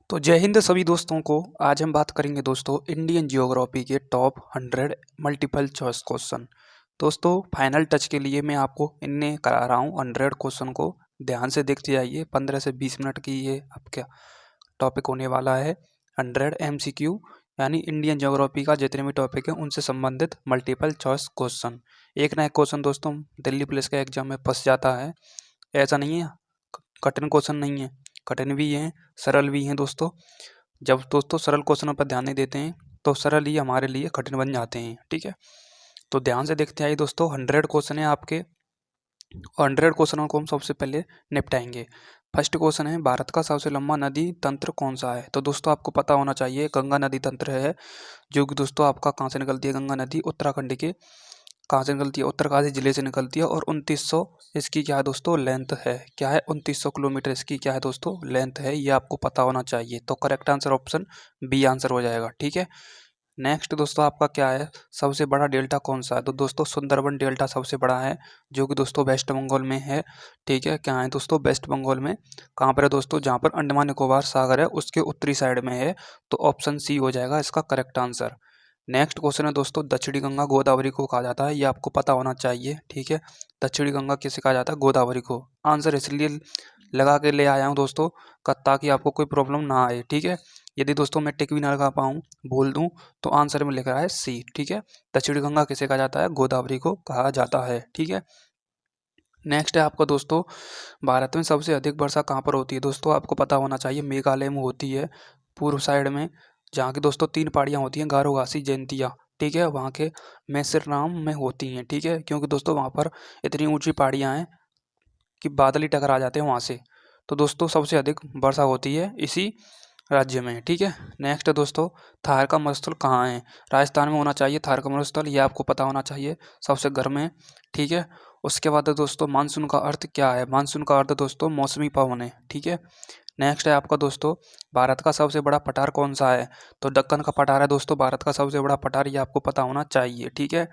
तो जय हिंद सभी दोस्तों को। आज हम बात करेंगे दोस्तों इंडियन जियोग्राफी के टॉप 100 मल्टीपल चॉइस क्वेश्चन। दोस्तों फाइनल टच के लिए मैं आपको इनने करा रहा हूँ 100 क्वेश्चन को। ध्यान से देखते जाइए, 15 से 20 मिनट की ये आपका टॉपिक होने वाला है। 100 MCQ यानी इंडियन ज्योग्राफी का जितने भी टॉपिक है उनसे संबंधित मल्टीपल चॉइस क्वेश्चन। एक ना एक क्वेश्चन दोस्तों दिल्ली पुलिस का एग्जाम में फंस जाता है। ऐसा नहीं है कठिन क्वेश्चन नहीं है, कठिन भी हैं सरल भी हैं दोस्तों। जब दोस्तों सरल क्वेश्चनों पर ध्यान नहीं देते हैं तो सरल ही हमारे लिए कठिन बन जाते हैं। ठीक है, तो ध्यान से देखते आइए दोस्तों। 100 क्वेश्चन है आपके, 100 क्वेश्चनों को हम सबसे पहले निपटाएंगे। फर्स्ट क्वेश्चन है, भारत का सबसे लंबा नदी तंत्र कौन सा है? तो दोस्तों आपको पता होना चाहिए गंगा नदी तंत्र है, जो कि दोस्तों आपका कहाँ से निकलती है? गंगा नदी उत्तराखंड के कहाँ से निकलती है? उत्तरकाशी जिले से निकलती है और 2900 इसकी क्या है दोस्तों लेंथ है। क्या है? 2900 किलोमीटर इसकी क्या है दोस्तों लेंथ है। ये आपको पता होना चाहिए। तो correct answer option B answer हो जाएगा। ठीक है, नेक्स्ट दोस्तों आपका क्या है, सबसे बड़ा डेल्टा कौन सा है? तो दोस्तों सुंदरबन डेल्टा सबसे बड़ा है, जो कि दोस्तों वेस्ट बंगाल में है। ठीक है, क्या है दोस्तों वेस्ट बंगाल में। कहाँ पर है दोस्तों? जहाँ पर अंडमान निकोबार सागर है उसके उत्तरी साइड में है। तो ऑप्शन सी हो जाएगा इसका करेक्ट आंसर। नेक्स्ट क्वेश्चन है दोस्तों, दक्षिणी गंगा गोदावरी को कहा जाता है। ये आपको पता होना चाहिए। ठीक है, दक्षिणी गंगा किसे कहा जाता है? गोदावरी को। आंसर इसलिए लगा के ले आया हूँ दोस्तों ताकि आपको कोई प्रॉब्लम ना आए। ठीक है, यदि दोस्तों मैं टिक भी ना लगा पाऊँ बोल दूँ तो आंसर में लिख रहा है सी। ठीक है, दक्षिणी गंगा किसे कहा जाता है? गोदावरी को कहा जाता है। ठीक है, नेक्स्ट है आपका दोस्तों, भारत में सबसे अधिक वर्षा कहाँ पर होती है? दोस्तों आपको पता होना चाहिए मेघालय में होती है, पूर्व साइड में, जहाँ की दोस्तों 3 पहाड़ियाँ होती हैं, गारो घासी जयंतिया। ठीक है, वहाँ के मैसिरनाम में होती हैं। ठीक है, क्योंकि दोस्तों वहाँ पर इतनी ऊंची पहाड़ियाँ हैं कि बादल ही टकरा जाते हैं वहाँ से। तो दोस्तों सबसे अधिक वर्षा होती है इसी राज्य में। ठीक है, नेक्स्ट है दोस्तों, थार का मरुस्थल कहाँ है? राजस्थान में होना चाहिए थार का मरुस्थल, ये आपको पता होना चाहिए, सबसे गर्म है। ठीक है, उसके बाद है दोस्तों मानसून का अर्थ क्या है? मानसून का अर्थ दोस्तों मौसमी पवन है। ठीक है, नेक्स्ट है आपका दोस्तों, भारत का सबसे बड़ा पठार कौन सा है? तो दक्कन का पठार है दोस्तों भारत का सबसे बड़ा पठार, ये आपको पता होना चाहिए। ठीक है,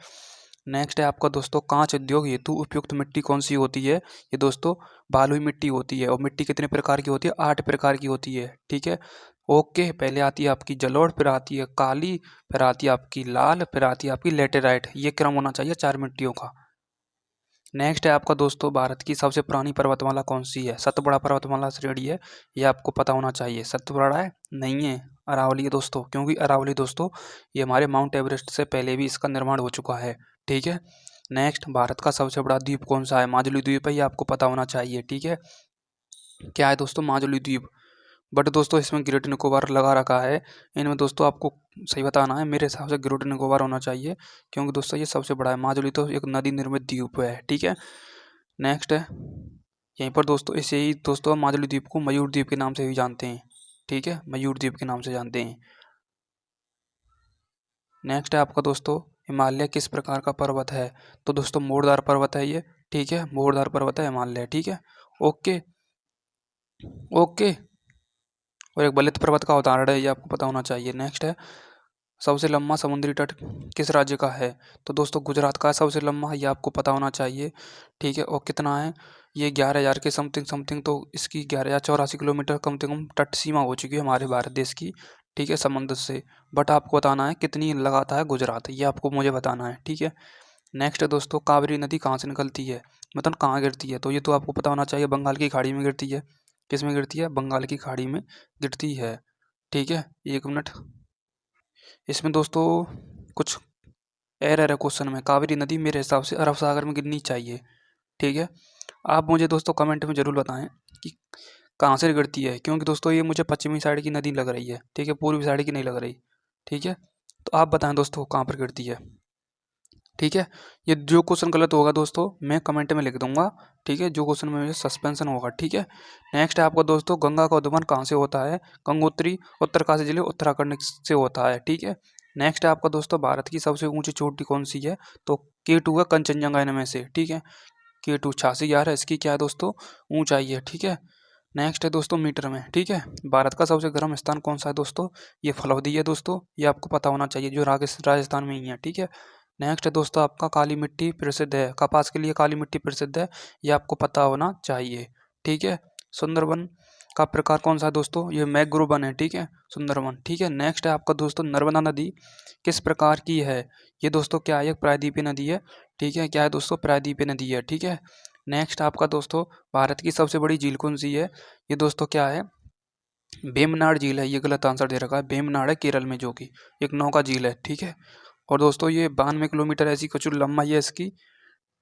नेक्स्ट है आपका दोस्तों, कांच उद्योग हेतु उपयुक्त मिट्टी कौन सी होती है? ये दोस्तों बालुई मिट्टी होती है। और मिट्टी कितने प्रकार की होती है? 8 प्रकार की होती है। ठीक है, ओके, पहले आती है आपकी जलोढ़, फिर आती है काली, फिर आती है आपकी लाल, फिर आती है आपकी लेटेराइट। ये क्रम होना चाहिए 4 मिट्टियों का। नेक्स्ट है आपका दोस्तों, भारत की सबसे पुरानी पर्वतमाला कौन सी है? सतपुड़ा पर्वतमाला श्रेणी है, ये आपको पता होना चाहिए। सतपुड़ा है? नहीं है, अरावली है दोस्तों, क्योंकि अरावली दोस्तों ये हमारे माउंट एवरेस्ट से पहले भी इसका निर्माण हो चुका है। ठीक है, नेक्स्ट, भारत का सबसे बड़ा द्वीप कौन सा है? माजुली द्वीप है, ये आपको पता होना चाहिए। ठीक है, क्या है दोस्तों? माजुली द्वीप। बट दोस्तों इसमें ग्रेट निकोबार लगा रखा है। इनमें दोस्तों आपको सही बताना है, मेरे हिसाब से ग्रेट निकोबार होना चाहिए, क्योंकि दोस्तों ये सबसे बड़ा है। माजुली तो एक नदी निर्मित द्वीप है। ठीक है, नेक्स्ट है, यहीं पर दोस्तों इसे ही दोस्तों माजुली द्वीप को मयूर द्वीप के नाम से भी जानते हैं। ठीक है, मयूर द्वीप के नाम से जानते हैं। नेक्स्ट है आपका दोस्तों, हिमालय किस प्रकार का पर्वत है? तो दोस्तों मोड़दार पर्वत है ये। ठीक है, मोड़दार पर्वत है हिमालय। ठीक है, ओके ओके, और एक बलित पर्वत का उदाहरण है, ये आपको पता होना चाहिए। नेक्स्ट है, सबसे लंबा समुद्री तट किस राज्य का है? तो दोस्तों गुजरात का है सबसे लंबा, ये आपको पता होना चाहिए। ठीक है, और कितना है? ये 11,000 के समथिंग समथिंग, तो इसकी 11,084 किलोमीटर कम से कम तट सीमा हो चुकी है हमारे भारत देश की। ठीक है, समुद्र से। बट आपको बताना है कितनी लगाता है गुजरात, ये आपको मुझे बताना है। ठीक है, नेक्स्ट है दोस्तों, कावेरी नदी कहाँ से निकलती है? मतलब कहाँ गिरती है? तो ये तो आपको पता होना चाहिए, बंगाल की खाड़ी में गिरती है। किस में गिरती है? बंगाल की खाड़ी में गिरती है। ठीक है, एक मिनट, इसमें दोस्तों कुछ एरर है क्वेश्चन में। कावेरी नदी मेरे हिसाब से अरब सागर में गिरनी चाहिए। ठीक है, आप मुझे दोस्तों कमेंट में ज़रूर बताएं कि कहाँ से गिरती है, क्योंकि दोस्तों ये मुझे पश्चिमी साइड की नदी लग रही है। ठीक है, पूर्वी साइड की नहीं लग रही। ठीक है, तो आप बताएं दोस्तों कहाँ पर गिरती है। ठीक है, ये जो क्वेश्चन गलत होगा दोस्तों मैं कमेंट में लिख दूंगा। ठीक है, जो क्वेश्चन में मुझे सस्पेंशन होगा। ठीक है, नेक्स्ट है आपका दोस्तों, गंगा का उद्गम कहाँ से होता है? गंगोत्री उत्तरकाशी जिले उत्तराखंड से होता है। ठीक है, नेक्स्ट है आपका दोस्तों, भारत की सबसे ऊंची चोटी कौन सी है? तो K2 है, कंचनजंगा इनमें से। ठीक है, K2 86,000 है इसकी क्या है दोस्तों ऊंचाई है। ठीक है, नेक्स्ट है दोस्तों मीटर में। ठीक है, भारत का सबसे गर्म स्थान कौन सा है दोस्तों? ये फलौदी है दोस्तों, ये आपको पता होना चाहिए, जो राजस्थान में ही है। ठीक है, नेक्स्ट है दोस्तों आपका, काली मिट्टी प्रसिद्ध है, कपास के लिए काली मिट्टी प्रसिद्ध है, ये आपको पता होना चाहिए। ठीक है, सुंदरबन का प्रकार कौन सा है दोस्तों? ये मैंग्रोव वन है, ठीक है, सुंदरवन, ठीक है। नेक्स्ट है आपका दोस्तों नर्मदा नदी किस प्रकार की है? ये दोस्तों क्या है? प्रायद्वीपीय नदी है, ठीक है। क्या है दोस्तों? प्रायद्वीपीय नदी है, ठीक है। नेक्स्ट आपका दोस्तों भारत की सबसे बड़ी झील कौन सी है? ये दोस्तों क्या है? वेम्बनाड झील है। ये गलत आंसर दे रखा है, वेम्बनाड है केरल में, जो कि एक नौका झील है, ठीक है। और दोस्तों ये 92 किलोमीटर ऐसी कुछ लंबाई है इसकी,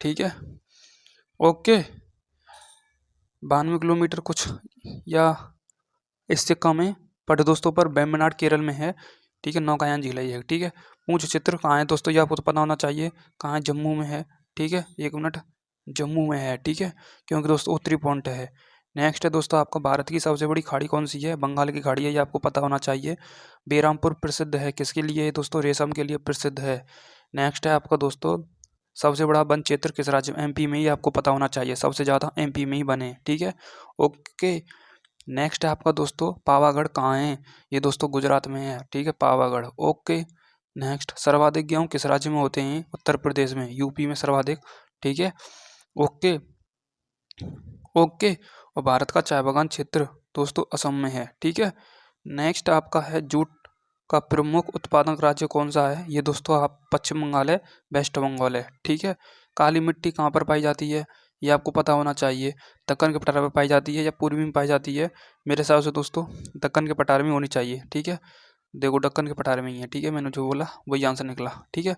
ठीक है, ओके। 92 किलोमीटर कुछ या इससे कम है, बट दोस्तों पर वेम्बनाड केरल में है, ठीक है। नौकायान झील है ये, ठीक है। पूछ चित्र कहाँ है दोस्तों? ये आपको तो पता होना चाहिए, कहाँ है? जम्मू में है, ठीक है। एक मिनट, जम्मू में है, ठीक है, क्योंकि दोस्तों उत्तरी पॉइंट है। नेक्स्ट है दोस्तों आपका भारत की सबसे बड़ी खाड़ी कौन सी है? बंगाल की खाड़ी है, ये आपको पता होना चाहिए। बेरामपुर प्रसिद्ध है किसके लिए? दोस्तों रेशम के लिए प्रसिद्ध है। नेक्स्ट है आपका दोस्तों सबसे बड़ा वन क्षेत्र किस राज्य में? एमपी में, ही आपको पता होना चाहिए, सबसे ज़्यादा एमपी में ही बने, ठीक है, ओके। नेक्स्ट है आपका दोस्तों पावागढ़ कहाँ है? ये दोस्तों गुजरात में है, ठीक है, पावागढ़, ओके। नेक्स्ट सर्वाधिक गेहूँ किस राज्य में होते हैं? उत्तर प्रदेश में, यूपी में सर्वाधिक, ठीक है, ओके, ओके। और भारत का चाय बागान क्षेत्र दोस्तों असम में है, ठीक है। नेक्स्ट आपका है जूट का प्रमुख उत्पादक राज्य कौन सा है? ये दोस्तों आप पश्चिम बंगाल है, वेस्ट बंगाल है, ठीक है। काली मिट्टी कहाँ पर पाई जाती है? ये आपको पता होना चाहिए। दक्कन के पठार पर पाई जाती है या पूर्वी में पाई जाती है? मेरे हिसाब से दोस्तों दक्कन के पठार में होनी चाहिए, ठीक है। देखो दक्कन के पठार में ही है, ठीक है, मैंने जो बोला वही आंसर निकला, ठीक है।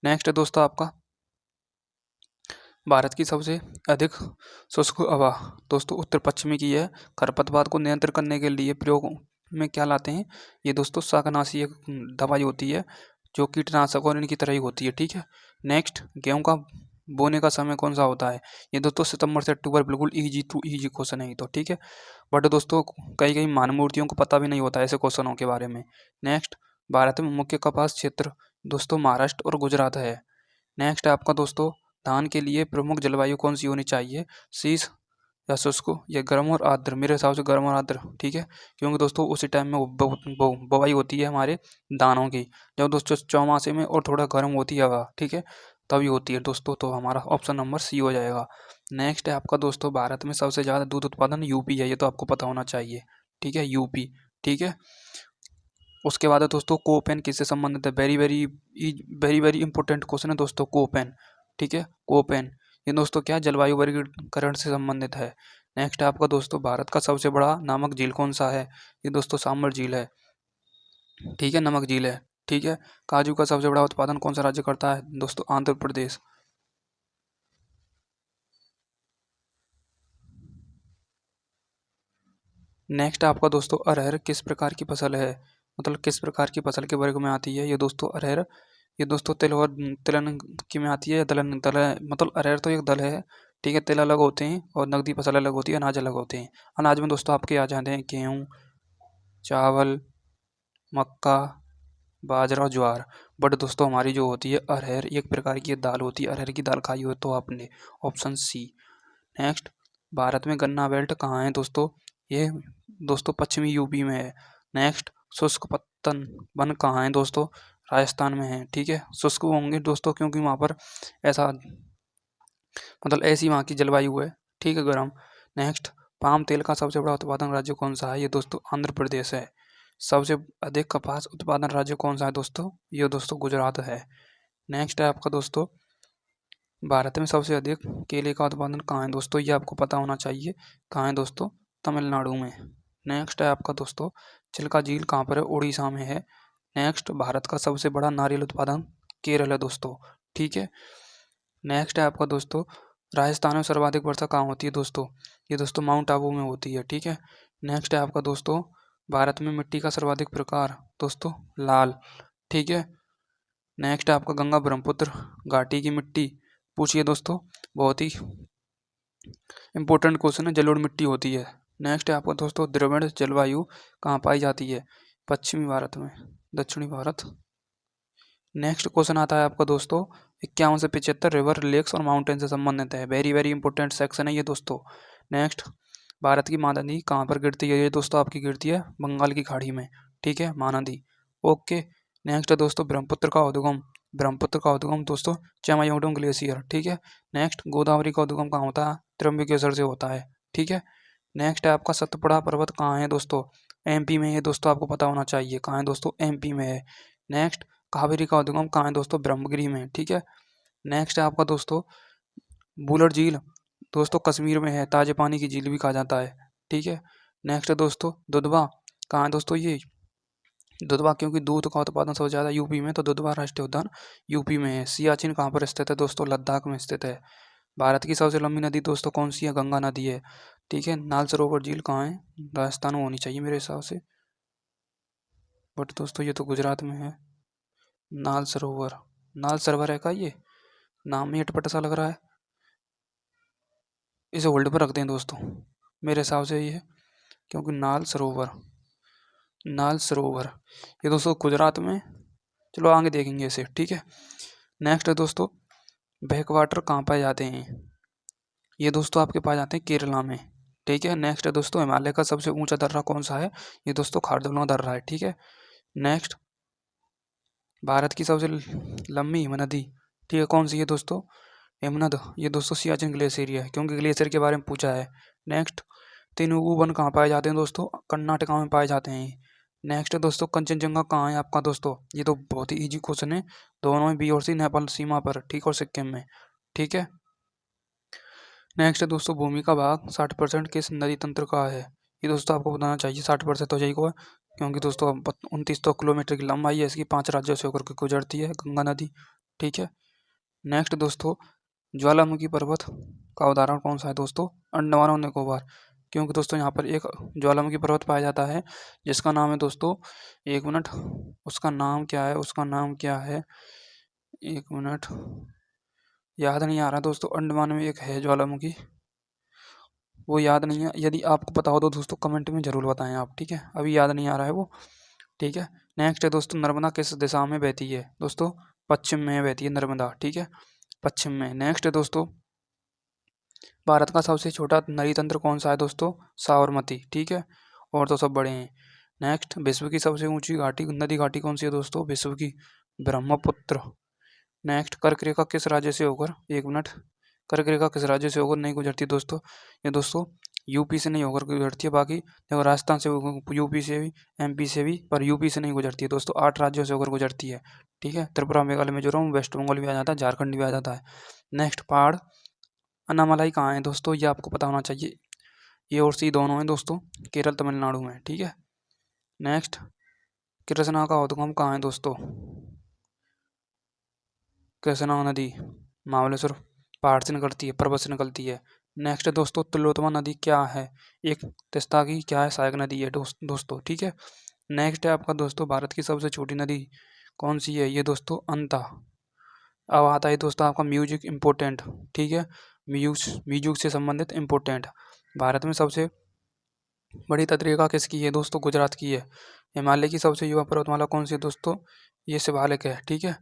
नेक्स्ट है दोस्तों आपका भारत की सबसे अधिक शुष्क हवा दोस्तों उत्तर पश्चिमी की है। खरपतवार को नियंत्रित करने के लिए प्रयोग में क्या लाते हैं? ये दोस्तों शाकनाशी एक दवाई होती है जो कीटनाशक और इनकी तरह ही होती है, ठीक है। नेक्स्ट गेहूं का बोने का समय कौन सा होता है? ये दोस्तों सितंबर से अक्टूबर, बिल्कुल इजी टू इजी क्वेश्चन है ये तो, ठीक है। बट दोस्तों कई कई मानवमूर्तियों को पता भी नहीं होता ऐसे क्वेश्चनों के बारे में। नेक्स्ट भारत में मुख्य कपास क्षेत्र दोस्तों महाराष्ट्र और गुजरात है। नेक्स्ट है आपका दोस्तों धान के लिए प्रमुख जलवायु कौन सी होनी चाहिए? शीत या शुष्क या गर्म और आर्द्र? मेरे हिसाब से गर्म और आर्द्र, ठीक है, क्योंकि दोस्तों उसी टाइम में बुवाई होती है हमारे दानों की, जब दोस्तों चौमासे में और थोड़ा गर्म होती है हवा, ठीक है, तभी होती है दोस्तों। तो हमारा ऑप्शन नंबर सी हो जाएगा। नेक्स्ट है आपका दोस्तों भारत में सबसे ज़्यादा दूध उत्पादन यूपी है, ये तो आपको पता होना चाहिए, ठीक है, यूपी, ठीक है। उसके बाद है दोस्तों कोपेन किससे संबंधित है? Very very very very important question है दोस्तों, कोपेन, ठीक है, कोपेन। ये दोस्तों क्या है? जलवायु वर्गीकरण से संबंधित है। नेक्स्ट है आपका दोस्तों भारत का सबसे बड़ा नामक झील कौन सा है? ये दोस्तों सांबर झील है, ठीक है, नमक झील है, ठीक है। काजू का सबसे बड़ा उत्पादन कौन सा राज्य करता है? दोस्तों आंध्र प्रदेश। नेक्स्ट आपका दोस्तों अरहर किस प्रकार की फसल है? मतलब किस प्रकार की फसल के वर्ग में आती है ये दोस्तों अरहर? ये दोस्तों तिल और तिलहन की में आती है या दलहन दल मतलब अरहर तो एक दल है, ठीक है, तिल अलग होते हैं और नकदी फसल अलग होती है, अनाज अलग होते हैं। अनाज में दोस्तों आपके आ जाते हैं गेहूँ, चावल, मक्का, बाजरा, ज्वार। बट दोस्तों हमारी जो होती है अरहर, एक प्रकार की दाल होती है, अरहर की दाल खाई हो तो आपने, ऑप्शन सी। नेक्स्ट भारत में गन्ना बेल्ट कहाँ है दोस्तों? ये दोस्तों पश्चिमी यूपी में है। नेक्स्ट शुष्क पत्तन वन कहाँ है दोस्तों? राजस्थान में है, ठीक है। शुष्क होंगे दोस्तों क्योंकि वहाँ पर ऐसा मतलब ऐसी वहाँ की जलवायु है, ठीक है, गर्म। नेक्स्ट पाम तेल का सबसे बड़ा उत्पादन राज्य कौन सा है? ये दोस्तों आंध्र प्रदेश है। सबसे अधिक कपास उत्पादन राज्य कौन सा है दोस्तों? ये दोस्तों गुजरात है। नेक्स्ट है आपका दोस्तों भारत में सबसे अधिक केले का उत्पादन कहाँ है दोस्तों? ये आपको पता होना चाहिए, कहाँ है दोस्तों? तमिलनाडु में। नेक्स्ट है आपका दोस्तों चिल्का झील कहाँ पर है? उड़ीसा में है। नेक्स्ट भारत का सबसे बड़ा नारियल उत्पादन केरल है दोस्तों, ठीक है। नेक्स्ट है आपका दोस्तों राजस्थान में सर्वाधिक वर्षा कहाँ होती है दोस्तों? ये दोस्तों माउंट आबू में होती है, ठीक है। नेक्स्ट है आपका दोस्तों भारत में मिट्टी का सर्वाधिक प्रकार दोस्तों लाल, ठीक है। नेक्स्ट है आपका गंगा ब्रह्मपुत्र घाटी की मिट्टी पूछिए दोस्तों, बहुत ही इंपॉर्टेंट क्वेश्चन है, जलोढ़ मिट्टी होती है। नेक्स्ट है आपका दोस्तों द्रविड़ जलवायु कहाँ पाई जाती है? पश्चिमी भारत में, दक्षिणी भारत। नेक्स्ट क्वेश्चन आता है आपका दोस्तों 51 से 75 रिवर, लेक्स और माउंटेन से संबंधित है। वेरी वेरी इंपॉर्टेंट सेक्शन है ये दोस्तों। नेक्स्ट भारत की महानदी कहाँ पर गिरती है? ये दोस्तों आपकी गिरती है बंगाल की खाड़ी में, ठीक है, महानदी, ओके। नेक्स्ट है दोस्तों ब्रह्मपुत्र का उद्गम दोस्तों चेमायोडोंग ग्लेशियर, ठीक है। नेक्स्ट गोदावरी का उद्गम कहाँ होता है? त्र्यंबकेश्वर से होता है, ठीक है। नेक्स्ट है आपका सतपुड़ा पर्वत कहाँ है दोस्तों? एमपी में है दोस्तों, आपको पता होना चाहिए कहाँ है दोस्तों, एमपी में है। नेक्स्ट, कावेरी का उद्गम कहाँ है दोस्तों? ब्रह्मगिरी में, ठीक है। नेक्स्ट है आपका दोस्तों बुलर झील, दोस्तों कश्मीर में है, ताजे पानी की झील भी कहा जाता है, ठीक है। नेक्स्ट है दोस्तों दुधवा, कहाँ है दोस्तों ये? दुधवा, क्योंकि दूध का उत्पादन सबसे ज़्यादा यूपी में, तो दुधवा राष्ट्रीय उद्यान यूपी में है। सियाचिन कहाँ पर स्थित है दोस्तों? लद्दाख में स्थित है। भारत की सबसे लंबी नदी दोस्तों कौन सी है? गंगा नदी है, ठीक है। नाल सरोवर झील कहाँ है? राजस्थान में होनी चाहिए मेरे हिसाब से, बट दोस्तों ये तो गुजरात में है। नाल सरोवर, नाल सरोवर है का ये? नाम ही अटपटा सा लग रहा है, इसे होल्ड पर रखते हैं दोस्तों, मेरे हिसाब से ये है, क्योंकि नाल सरोवर, नाल सरोवर ये दोस्तों गुजरात में, चलो आगे देखेंगे इसे, ठीक है। नेक्स्ट है दोस्तों बैक वाटर कहाँ पाए जाते हैं? ये दोस्तों आपके पाए जाते हैं केरला में, ठीक है। नेक्स्ट है दोस्तों हिमालय का सबसे ऊंचा दर्रा कौन सा है? ये दोस्तों खारदुंगा दर्रा है, ठीक है। नेक्स्ट, भारत की सबसे लंबी हिम नदी, ठीक है, कौन सी है दोस्तों? हिमनद, ये दोस्तों सियाचिन ग्लेशियर है, क्योंकि ग्लेशियर के बारे में पूछा है। नेक्स्ट, तेनुगु वन कहाँ पाए जाते हैं दोस्तों? कर्नाटका में पाए जाते हैं। नेक्स्ट है दोस्तों कंचनजंगा कहाँ है आपका दोस्तों? ये तो बहुत ही इजी क्वेश्चन है, दोनों में बी और सी, नेपाल सीमा पर, ठीक, और सिक्किम में, ठीक है। नेक्स्ट है दोस्तों भूमि का भाग 60% किस नदी तंत्र का है? ये दोस्तों आपको बताना चाहिए 60% तो यही को है, क्योंकि दोस्तों 2900 किलोमीटर की लंबाई है इसकी, 5 राज्यों से होकर के गुजरती है गंगा नदी, ठीक है। नेक्स्ट दोस्तों ज्वालामुखी पर्वत का उदाहरण कौन सा है दोस्तों? अंडमान और निकोबार, क्योंकि दोस्तों यहाँ पर एक ज्वालामुखी पर्वत पाया जाता है जिसका नाम है दोस्तों, एक मिनट, उसका नाम क्या है, उसका नाम क्या है, एक मिनट, याद नहीं आ रहा दोस्तों। अंडमान में एक है ज्वालामुखी, वो याद नहीं है, यदि आपको पता हो तो दोस्तों कमेंट में ज़रूर बताएं आप, ठीक है, अभी याद नहीं आ रहा है वो, ठीक है। नेक्स्ट है दोस्तों नर्मदा किस दिशा में बहती है दोस्तों? पश्चिम में बहती है नर्मदा, ठीक है, पश्चिम में। नेक्स्ट है दोस्तों भारत का सबसे छोटा नदी तंत्र कौन सा है दोस्तों? साबरमती, ठीक है, और तो सब बड़े हैं। नेक्स्ट, विश्व की सबसे ऊंची घाटी, नदी घाटी कौन सी है दोस्तों? विश्व की ब्रह्मपुत्र। नेक्स्ट, कर्क रेखा किस राज्य से होकर, एक मिनट, कर्क रेखा किस राज्य से होकर नहीं गुजरती दोस्तों? ये दोस्तों यूपी से नहीं होकर गुजरती है, बाकी देखो राजस्थान से, यूपी से भी, एमपी से भी, पर यूपी से नहीं गुजरती है दोस्तों, 8 राज्यों से होकर गुजरती है, ठीक है। त्रिपुरा, मेघालय, मिजोरम, वेस्ट बंगाल भी आ जाता है, झारखंड भी आ जाता है। नेक्स्ट, पहाड़ अन्नामलाई कहाँ है दोस्तों? ये आपको पता होना चाहिए, ये और सी दोनों हैं दोस्तों, केरल तमिलनाडु में, ठीक है। नेक्स्ट, कृष्णा का उद्गम कहाँ है दोस्तों? कृष्णा नदी महाबलेश्वर पहाड़ से निकलती है, पर्वत से निकलती है। नेक्स्ट है दोस्तों तिलोत्तमा नदी क्या है? एक तीस्ता की क्या है, सहायक नदी है दोस्तों, ठीक है। नेक्स्ट है आपका दोस्तों भारत की सबसे छोटी नदी कौन सी है? ये दोस्तों अंता। अब आता है दोस्तों आपका म्यूजिक इम्पोर्टेंट, ठीक है, म्यूजिक से संबंधित इम्पोर्टेंट, भारत में सबसे बड़ी तद्रिका किसकी है दोस्तों? गुजरात की है। हिमालय की सबसे युवा पर्वतमाला कौन सी है दोस्तों? ये शिवालिक है, ठीक है।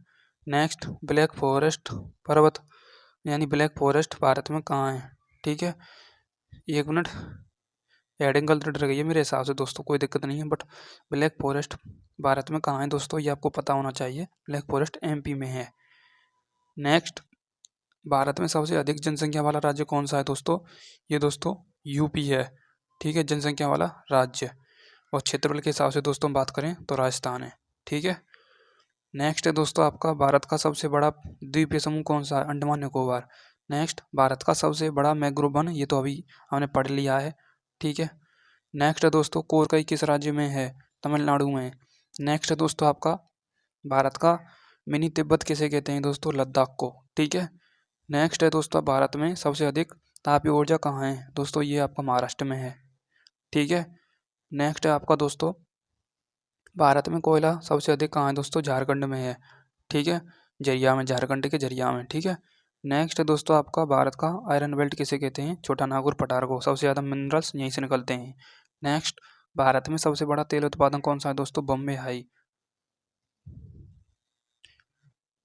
नेक्स्ट, ब्लैक फॉरेस्ट पर्वत यानी ब्लैक फॉरेस्ट भारत में कहाँ है? ठीक है, एक मिनट, हेडिंग गलत डर गई है मेरे हिसाब से दोस्तों, कोई दिक्कत नहीं है, बट ब्लैक फॉरेस्ट भारत में कहाँ है दोस्तों? ये आपको पता होना चाहिए, ब्लैक फॉरेस्ट एमपी में है। नेक्स्ट, भारत में सबसे अधिक जनसंख्या वाला राज्य कौन सा है दोस्तों? ये दोस्तों यूपी है, ठीक है, जनसंख्या वाला राज्य। और क्षेत्रफल के हिसाब से दोस्तों बात करें तो राजस्थान है, ठीक है। नेक्स्ट है दोस्तों आपका भारत का सबसे बड़ा द्वीपीय समूह कौन सा है? अंडमान निकोबार। नेक्स्ट, भारत का सबसे बड़ा मैंग्रोव वन, ये तो अभी हमने पढ़ लिया है, ठीक है। नेक्स्ट है दोस्तों कोरकई किस राज्य में है? तमिलनाडु में। नेक्स्ट है दोस्तों आपका भारत का मिनी तिब्बत किसे कहते हैं दोस्तों? लद्दाख को, ठीक है। नेक्स्ट है दोस्तों भारत में सबसे अधिक तापीय ऊर्जा कहाँ है दोस्तों? ये आपका महाराष्ट्र में है, ठीक है। नेक्स्ट है आपका दोस्तों भारत में कोयला सबसे अधिक कहाँ है दोस्तों? झारखंड में है, ठीक है, झरिया में, झारखंड के झरिया में, ठीक है। नेक्स्ट है दोस्तों आपका भारत का आयरन बेल्ट किसे कहते हैं? छोटा नागपुर पठार को, सबसे ज़्यादा मिनरल्स यहीं से निकलते हैं। नेक्स्ट, भारत में सबसे बड़ा तेल उत्पादन कौन सा है दोस्तों? बॉम्बे हाई।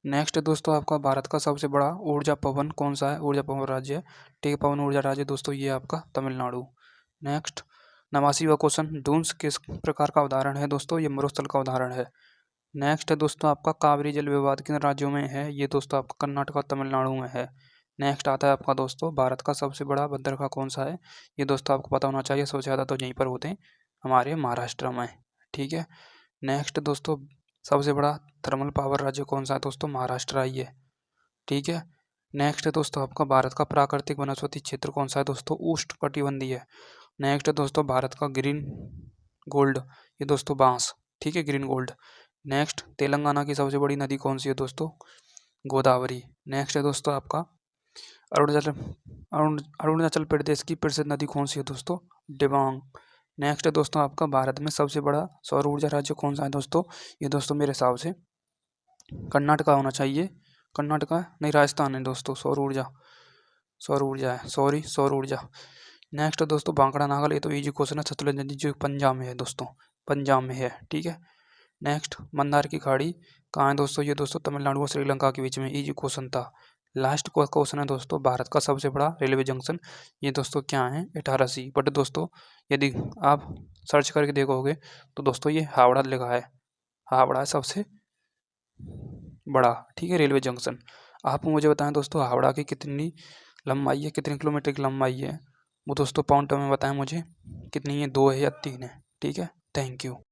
नेक्स्ट है दोस्तों आपका भारत का सबसे बड़ा ऊर्जा पवन कौन सा है? ऊर्जा पवन राज्य है, ठीक है, पवन ऊर्जा राज्य दोस्तों ये आपका तमिलनाडु। नेक्स्ट, 89वां क्वेश्चन, डून्स किस प्रकार का उदाहरण है दोस्तों? ये मरुस्थल का उदाहरण है। नेक्स्ट है दोस्तों आपका कावेरी जल विवाद किन राज्यों में है? ये दोस्तों आपका कर्नाटक और तमिलनाडु में है। नेक्स्ट आता है आपका दोस्तों भारत का सबसे बड़ा बंदरगाह कौन सा है। ये दोस्तों आपको पता होना चाहिए, सबसे ज़्यादा तो यहीं पर होते हैं हमारे महाराष्ट्र में। ठीक है। नेक्स्ट दोस्तों सबसे बड़ा थर्मल पावर राज्य कौन सा है दोस्तों, महाराष्ट्र ही है। ठीक है। नेक्स्ट है दोस्तों आपका भारत का प्राकृतिक वनस्पति क्षेत्र कौन सा है दोस्तों, उष्णकटिबंधीय है। नेक्स्ट है दोस्तों भारत का ग्रीन गोल्ड, ये दोस्तों बांस। ठीक है, ग्रीन गोल्ड। नेक्स्ट तेलंगाना की सबसे बड़ी नदी कौन सी है दोस्तों, गोदावरी। नेक्स्ट है दोस्तों आपका अरुणाचल अरुणाचल प्रदेश की प्रसिद्ध नदी कौन सी है दोस्तों, दिबांग। नेक्स्ट है दोस्तों आपका भारत में सबसे बड़ा सौर ऊर्जा राज्य कौन सा है दोस्तों, ये दोस्तों मेरे हिसाब से कर्नाटका होना चाहिए। कर्नाटका नहीं, राजस्थान है दोस्तों। सौर ऊर्जा है, सॉरी, सौर ऊर्जा। नेक्स्ट दोस्तों बांकड़ा नागल, ये तो इजी क्वेश्चन है। सतलुज नदी जो पंजाब में है दोस्तों, पंजाब में है। ठीक है। नेक्स्ट मंदार की खाड़ी कहाँ है दोस्तों, ये दोस्तों तमिलनाडु और श्रीलंका के बीच में, इजी क्वेश्चन था। लास्ट क्वेश्चन है दोस्तों भारत का सबसे बड़ा रेलवे जंक्शन, ये दोस्तों क्या है, 18C। बट दोस्तों यदि आप सर्च करके देखोगे तो दोस्तों ये हावड़ा लिखा है, हावड़ा है सबसे बड़ा। ठीक है, रेलवे जंक्शन। आप मुझे बताएं दोस्तों हावड़ा की कितनी लंबाई है, कितने किलोमीटर की लंबाई है, वो दोस्तों पाउंड में बताएं मुझे कितनी है, 2 है या 3 है। ठीक है, थैंक यू।